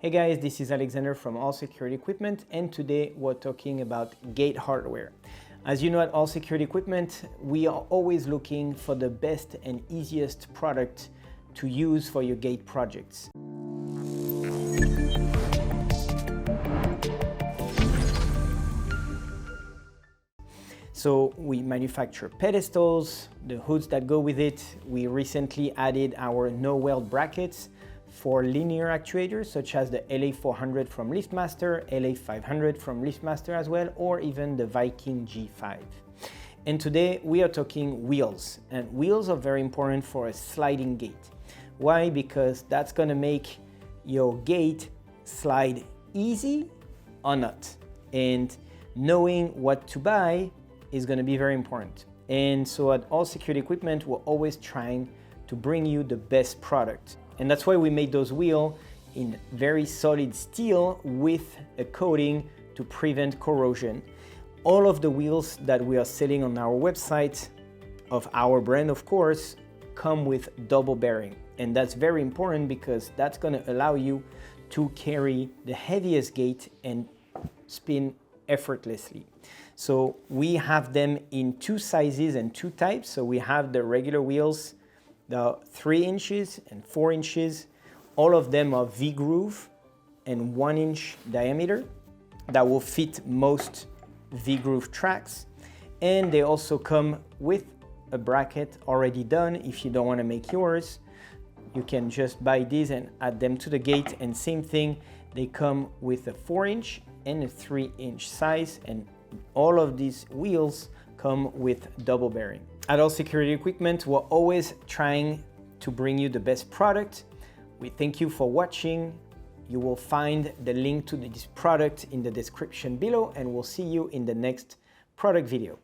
Hey guys, this is Alexander from All Security Equipment, and today we're talking about gate hardware. As you know, at All Security Equipment, we are always looking for the best and easiest product to use for your gate projects. So we manufacture pedestals, the hoods that go with it. We recently added our no-weld brackets for linear actuators, such as the LA400 from LiftMaster, LA500 from LiftMaster as well, or even the Viking G5. And today we are talking wheels, and wheels are very important for a sliding gate. Why? Because that's gonna make your gate slide easy or not. And knowing what to buy is gonna be very important. And so at All Security Equipment, we're always trying to bring you the best product. And that's why we made those wheels in very solid steel with a coating to prevent corrosion. All of the wheels that we are selling on our website, of our brand of course, come with double bearing. And that's very important because that's gonna allow you to carry the heaviest gate and spin effortlessly. So we have them in two sizes and two types. So we have the regular wheels, the 3 inches and 4 inches. All of them are V-groove and 1 inch diameter that will fit most V-groove tracks. And they also come with a bracket already done. If you don't want to make yours, you can just buy these and add them to the gate. And same thing, they come with a 4 inch and a 3 inch size, and all of these wheels come with double bearing. At All Security Equipment, we're always trying to bring you the best product. We thank you for watching. You will find the link to this product in the description below, and we'll see you in the next product video.